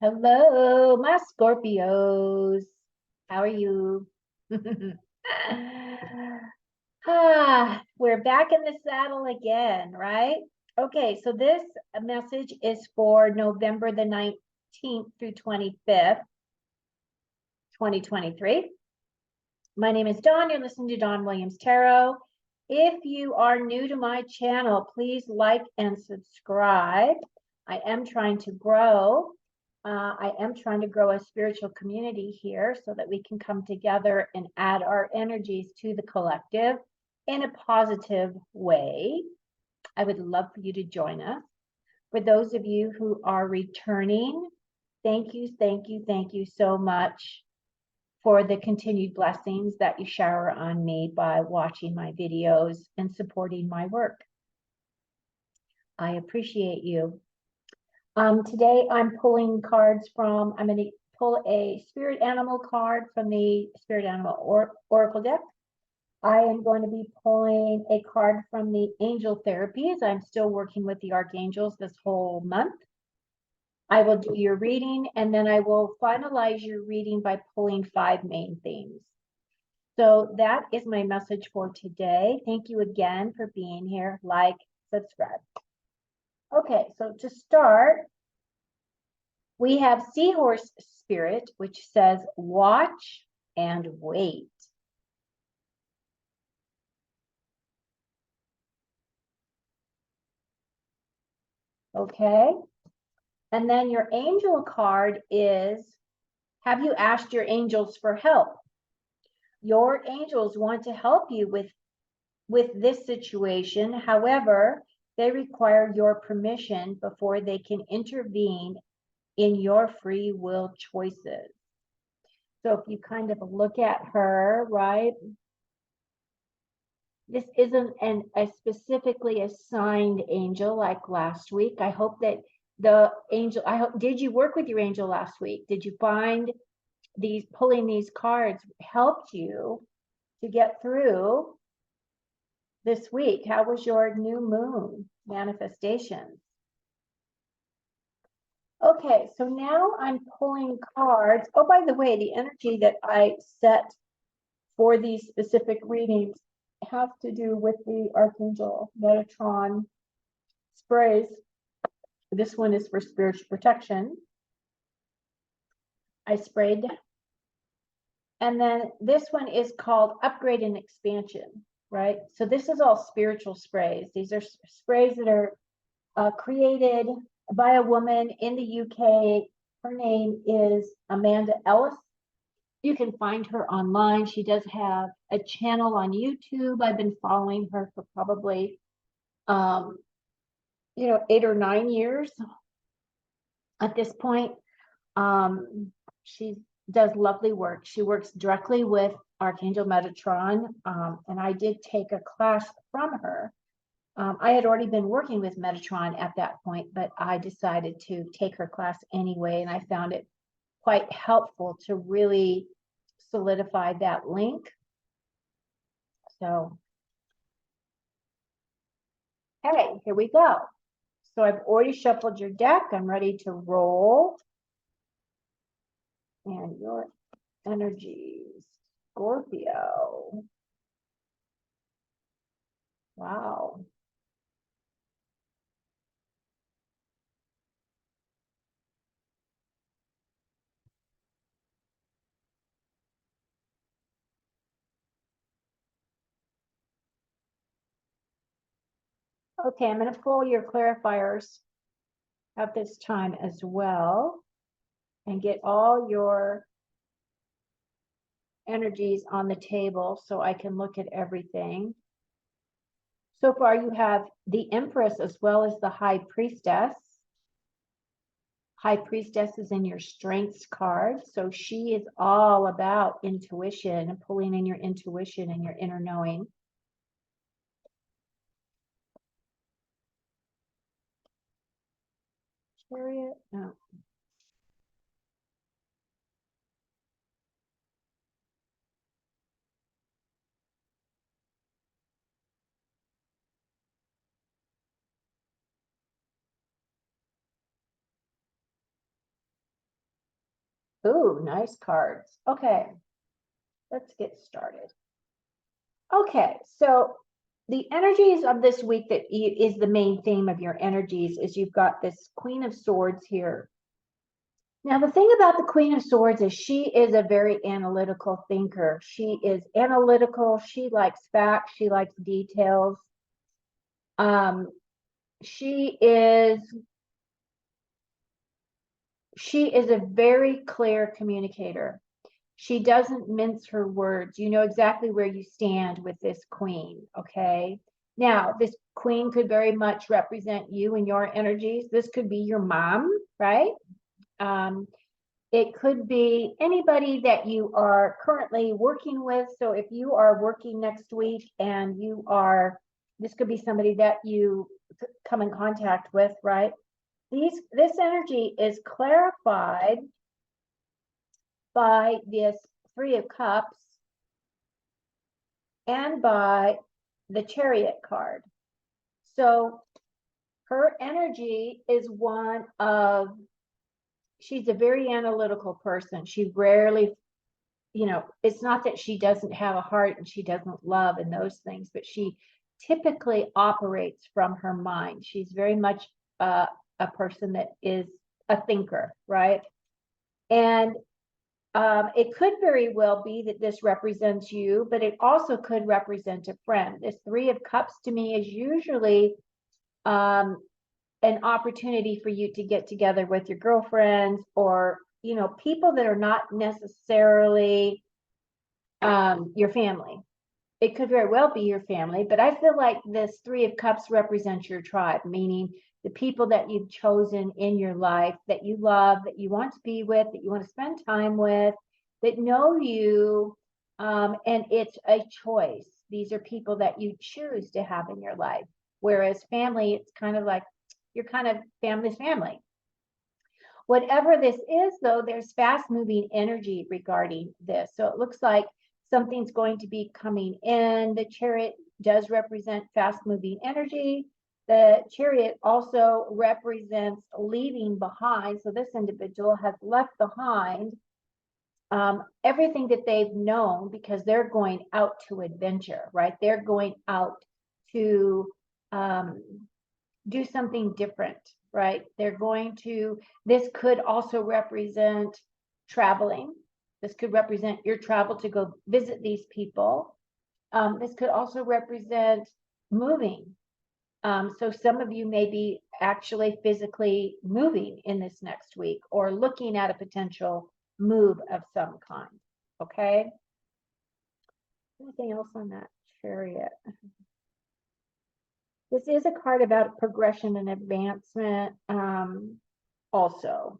Hello, my Scorpios. How are you? We're back in the saddle again, right? Okay, so this message is for November the 19th through 25th, 2023. My name is Dawn. You're listening to Dawn Williams Tarot. If you are new to my channel, please like and subscribe. I am trying to grow. I am trying to grow a spiritual community here so that we can come together and add our energies to the collective in a positive way. I would love for you to join us. For those of you who are returning, thank you so much for the continued blessings that you shower on me by watching my videos and supporting my work. I appreciate you. Today I'm pulling cards from, I'm going to pull a spirit animal card from the Spirit Animal Oracle deck. I am going to be pulling a card from the Angel Therapies. I'm still working with the Archangels this whole month. I will do your reading, and then I will finalize your reading by pulling 5 main themes. So that is my message for today. Thank you again for being here. Like, subscribe. Okay, so to start, we have Seahorse Spirit, which says, watch and wait. Okay. And then your angel card is, have you asked your angels for help? Your angels want to help you with this situation. However, they require your permission before they can intervene in your free will choices. So if you kind of look at her, right? This isn't a specifically assigned angel like last week. I hope that the angel, did you work with your angel last week? Did you find pulling these cards helped you to get through this week? How was your new moon manifestations? Okay, so now I'm pulling cards. Oh, by the way, the energy that I set for these specific readings have to do with the Archangel Metatron sprays. This one is for spiritual protection. I sprayed. And then this one is called Upgrade and Expansion, right? So this is all spiritual sprays. These are sprays that are created by a woman in the UK. Her name is Amanda Ellis. You can find her online. She does have a channel on YouTube. I've been following her for probably, 8 or 9 years at this point. She does lovely work. She works directly with Archangel Metatron, and I did take a class from her. I had already been working with Metatron at that point, but I decided to take her class anyway, and I found it quite helpful to really solidify that link. So, hey, here we go. So I've already shuffled your deck. I'm ready to roll. And your energies, Scorpio. Wow. Okay, I'm going to pull your clarifiers at this time as well and get all your energies on the table so I can look at everything. So far, you have the Empress as well as the High Priestess. High Priestess is in your Strengths card. So she is all about intuition and pulling in your intuition and your inner knowing. Chariot, no. Ooh, nice cards. Okay, let's get started. Okay, so the energies of this week that is the main theme of your energies is you've got this Queen of Swords here. Now, the thing about the Queen of Swords is she is a very analytical thinker. She is analytical. She likes facts. She likes details. She is a very clear communicator. She doesn't mince her words. You know exactly where you stand with this queen, okay? Now, this queen could very much represent you and your energies. This could be your mom, right? It could be anybody that you are currently working with. So if you are working next week and this could be somebody that you come in contact with, right? This energy is clarified by this Three of Cups and by the Chariot card. So her energy is one of, she's a very analytical person. She rarely, it's not that she doesn't have a heart and she doesn't love and those things, but she typically operates from her mind. She's very much a person that is a thinker, right? And it could very well be that this represents you, but it also could represent a friend. This Three of Cups to me is usually an opportunity for you to get together with your girlfriends or, people that are not necessarily your family. It could very well be your family, but I feel like this Three of Cups represents your tribe, meaning the people that you've chosen in your life, that you love, that you want to be with, that you want to spend time with, that know you, and it's a choice. These are people that you choose to have in your life. Whereas family, it's kind of like you're kind of family's family. Whatever this is, though, there's fast-moving energy regarding this. So it looks like something's going to be coming in. The Chariot does represent fast-moving energy. The Chariot also represents leaving behind. So this individual has left behind everything that they've known because they're going out to adventure, right? They're going out to do something different, right? This could also represent traveling. This could represent your travel to go visit these people. This could also represent moving. So some of you may be actually physically moving in this next week or looking at a potential move of some kind, okay? Anything else on that Chariot? This is a card about progression and advancement also.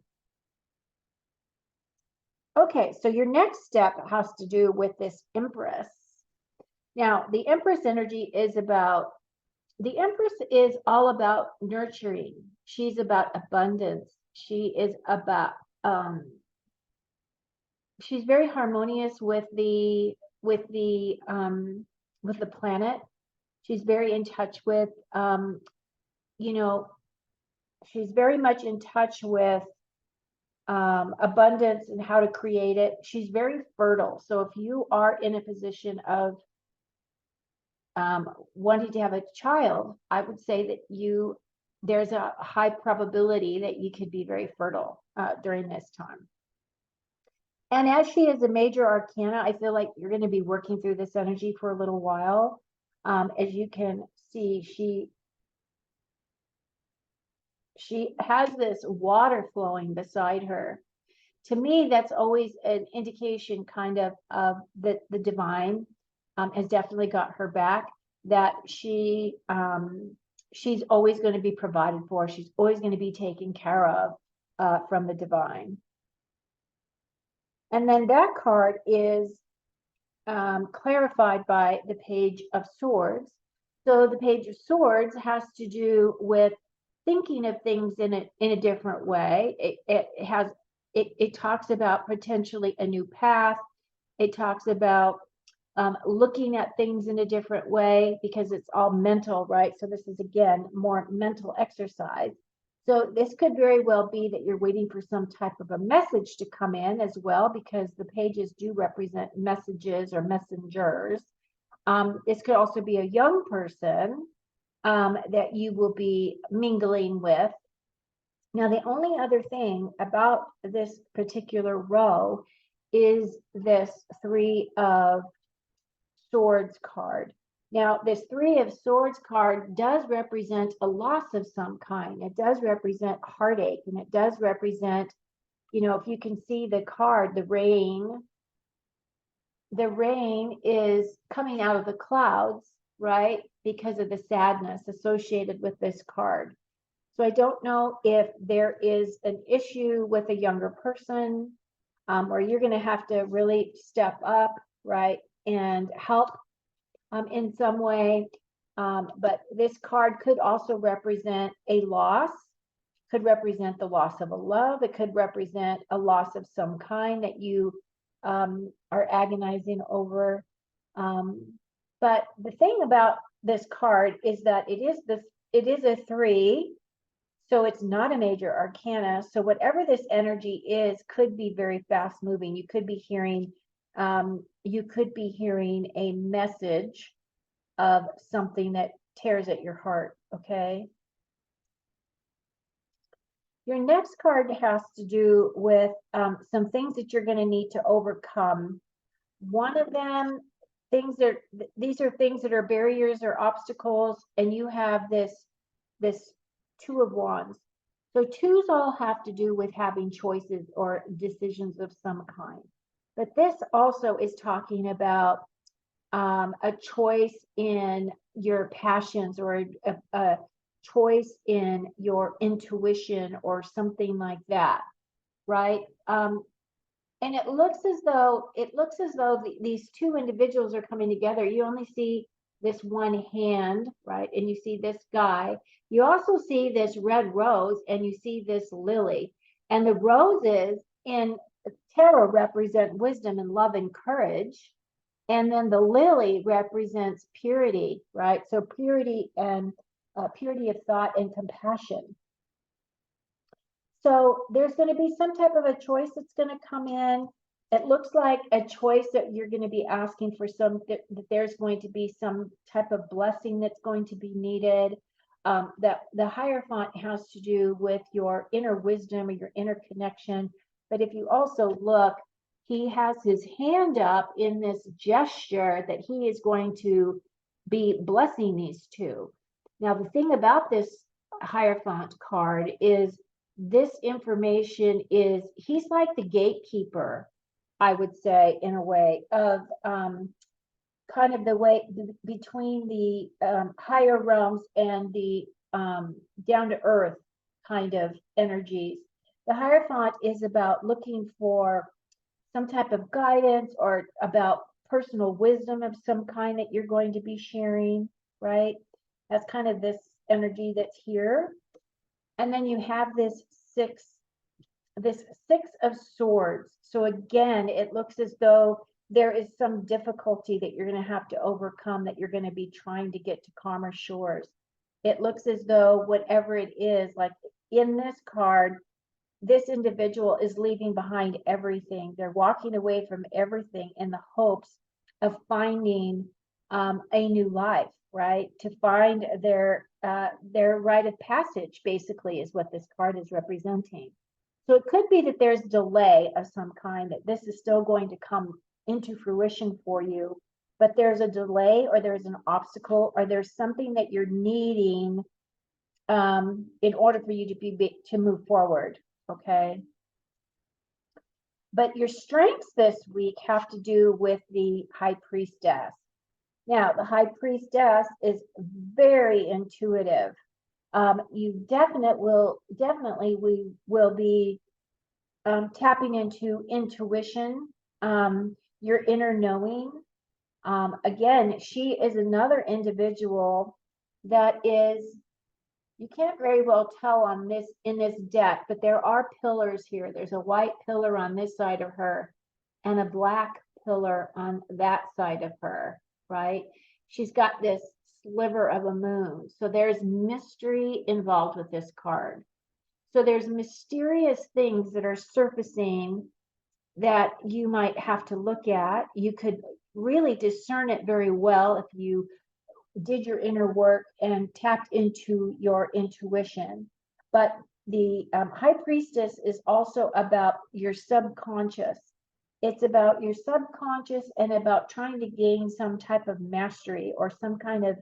Okay, so your next step has to do with this Empress. Now, the Empress energy is all about nurturing. She's about abundance. She is about, she's very harmonious with the planet. She's very in touch with, she's very much in touch with abundance and how to create it. She's very fertile. So if you are in a position of wanting to have a child, I would say that there's a high probability that you could be very fertile during this time. And as she is a major arcana, I feel like you're going to be working through this energy for a little while. As you can see, she has this water flowing beside her. To me, that's always an indication kind of the divine has definitely got her back, that she's always going to be provided for. She's always going to be taken care of from the divine. And then that card is clarified by the Page of Swords. So the Page of Swords has to do with thinking of things in a different way. It talks about potentially a new path. It talks about looking at things in a different way because it's all mental, right? So this is, again, more mental exercise. So this could very well be that you're waiting for some type of a message to come in as well, because the pages do represent messages or messengers. This could also be a young person that you will be mingling with. Now, the only other thing about this particular row is this Three of Swords card. Now, this Three of Swords card does represent a loss of some kind. It does represent heartache, and it does represent, you know, if you can see the card, the rain is coming out of the clouds, right? Because of the sadness associated with this card. So I don't know if there is an issue with a younger person, or you're going to have to really step up, right, and help in some way. But this card could also represent a loss, could represent the loss of a love. It could represent a loss of some kind that you are agonizing over. But the thing about this card is that it is a 3. So it's not a major arcana. So whatever this energy is could be very fast moving. You could be hearing a message of something that tears at your heart. Okay. Your next card has to do with some things that you're going to need to overcome. One of them, these are things that are barriers or obstacles, and you have this Two of Wands. So twos all have to do with having choices or decisions of some kind. But this also is talking about a choice in your passions, or a choice in your intuition or something like that, right? And it looks as though these two individuals are coming together. You only see this one hand, right? And you see this guy. You also see this red rose, and you see this lily. And the roses in tarot represent wisdom and love and courage. And then the lily represents purity, right? So purity and purity of thought and compassion. So there's going to be some type of a choice that's going to come in. It looks like a choice that you're going to be asking for that there's going to be some type of blessing that's going to be needed. That the Hierophant has to do with your inner wisdom or your inner connection. But if you also look, he has his hand up in this gesture that he is going to be blessing these two. Now, the thing about this Hierophant card is this information is, he's like the gatekeeper, I would say, in a way, of kind of the way between the higher realms and the down to earth kind of energies. The Hierophant is about looking for some type of guidance or about personal wisdom of some kind that you're going to be sharing, right? That's kind of this energy that's here. And then you have this six of swords. So again, it looks as though there is some difficulty that you're going to have to overcome, that you're going to be trying to get to calmer shores. It looks as though whatever it is, like in this card, this individual is leaving behind everything. They're walking away from everything in the hopes of finding a new life, right? To find their rite of passage, basically, is what this card is representing. So it could be that there's delay of some kind, that this is still going to come into fruition for you, but there's a delay, or there's an obstacle, or there's something that you're needing in order for you to move forward. Okay. But your strengths this week have to do with the High Priestess. Now, the High Priestess is very intuitive. You definitely we will be tapping into intuition, your inner knowing. Again, she is another individual that is, you can't very well tell on this in this deck, but there are pillars here. There's a white pillar on this side of her and a black pillar on that side of her, right? She's got this sliver of a moon. So there's mystery involved with this card. So there's mysterious things that are surfacing that you might have to look at. You could really discern it very well if you did your inner work and tapped into your intuition. But the high priestess is also about your subconscious. It's about your subconscious and about trying to gain some type of mastery or some kind of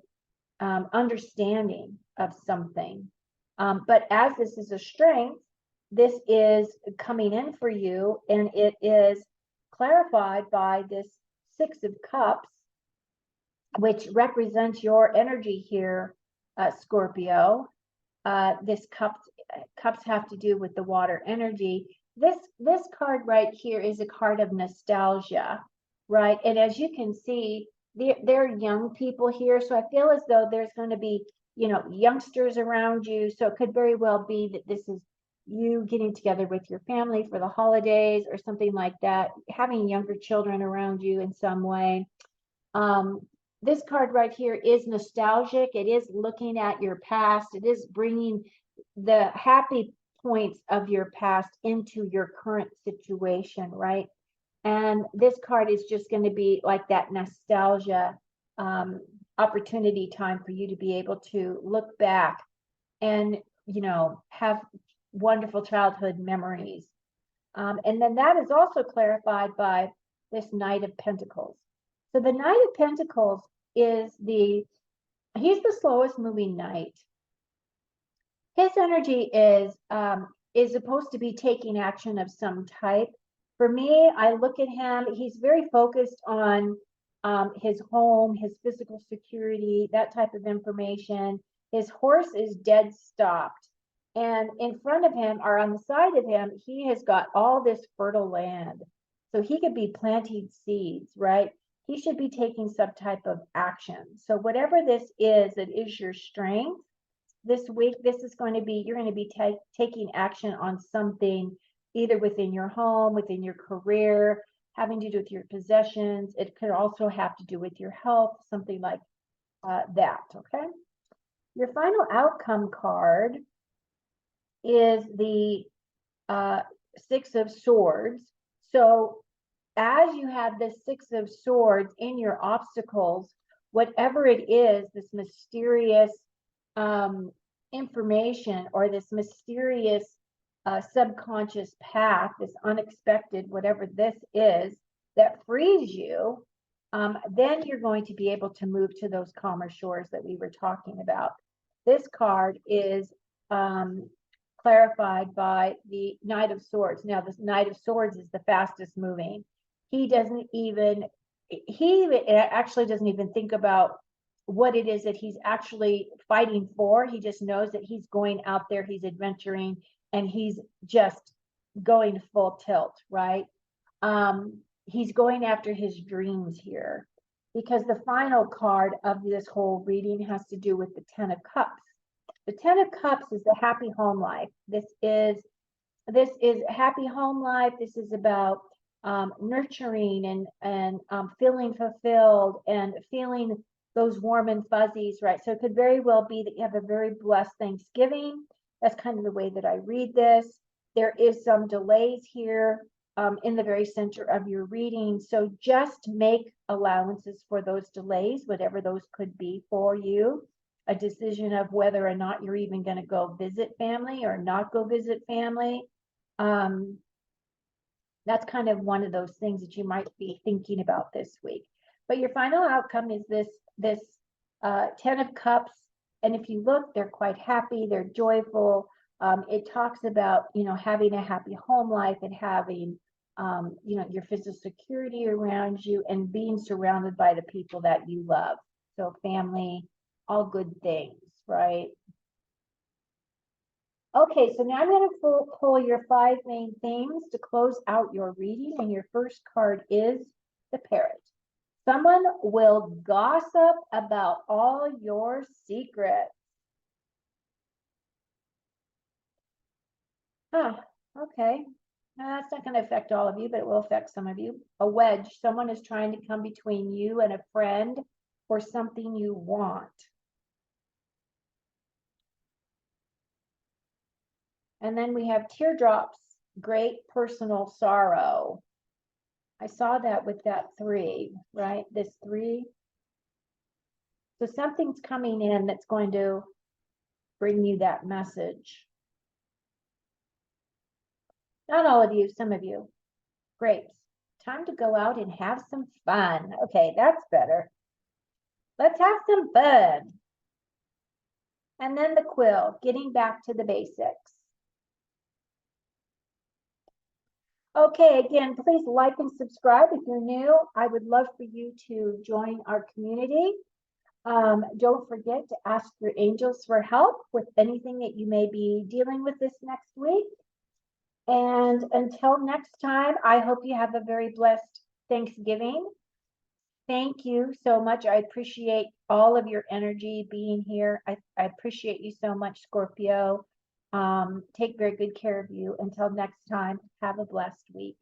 understanding of something. But as this is a strength, this is coming in for you, and it is clarified by this Six of Cups, which represents your energy here, Scorpio. This cups have to do with the water energy. This card right here is a card of nostalgia, right? And as you can see, there are young people here, so I feel as though there's going to be, you know, youngsters around you. So it could very well be that this is you getting together with your family for the holidays or something like that, having younger children around you in some way. This card right here is nostalgic. It is looking at your past. It is bringing the happy points of your past into your current situation, right? And this card is just going to be like that nostalgia opportunity time for you to be able to look back and, you know, have wonderful childhood memories. And then that is also clarified by this Knight of Pentacles. So the Knight of Pentacles is he's the slowest moving knight. His energy is supposed to be taking action of some type. For me, I look at him, he's very focused on his home, his physical security, that type of information. His horse is dead stopped. And in front of him, or on the side of him, he has got all this fertile land. So he could be planting seeds, right? He should be taking some type of action. So whatever this is, it is your strength. This week, this is going to be, you're going to be taking action on something, either within your home, within your career, having to do with your possessions. It could also have to do with your health, something like that, okay? Your final outcome card is the Six of Swords. So as you have this Six of Swords in your obstacles, whatever it is, this mysterious information or this mysterious subconscious path, this unexpected, whatever this is, that frees you, then you're going to be able to move to those calmer shores that we were talking about. This card is clarified by the Knight of Swords. Now, this Knight of Swords is the fastest moving. He actually doesn't even think about what it is that he's actually fighting for. He just knows that he's going out there, he's adventuring, and he's just going full tilt, right? He's going after his dreams here, because the final card of this whole reading has to do with the Ten of Cups. The Ten of Cups is the happy home life. This is happy home life. This is about nurturing and feeling fulfilled and feeling those warm and fuzzies, right? So it could very well be that you have a very blessed Thanksgiving. That's kind of the way that I read this. There is some delays here in the very center of your reading. So just make allowances for those delays, whatever those could be for you. A decision of whether or not you're even going to go visit family or not go visit family. That's kind of one of those things that you might be thinking about this week. But your final outcome is this Ten of Cups. And if you look, they're quite happy, they're joyful. It talks about, you know, having a happy home life and having, you know, your physical security around you and being surrounded by the people that you love. So family, all good things, right? Okay, so now I'm going to pull your 5 main themes to close out your reading. And your first card is the Parrot. Someone will gossip about all your secrets. Okay. That's not going to affect all of you, but it will affect some of you. A wedge. Someone is trying to come between you and a friend or something you want. And then we have teardrops, great personal sorrow. I saw that with that 3, right? This 3. So something's coming in that's going to bring you that message. Not all of you, some of you. Grapes. Time to go out and have some fun. Okay, that's better. Let's have some fun. And then the quill, getting back to the basics. Okay, again, please like and subscribe if you're new. I would love for you to join our community. Don't forget to ask your angels for help with anything that you may be dealing with this next week. And until next time, I hope you have a very blessed Thanksgiving. Thank you so much. I appreciate all of your energy being here. I appreciate you so much, Scorpio. Take very good care of you. Until next time, have a blessed week.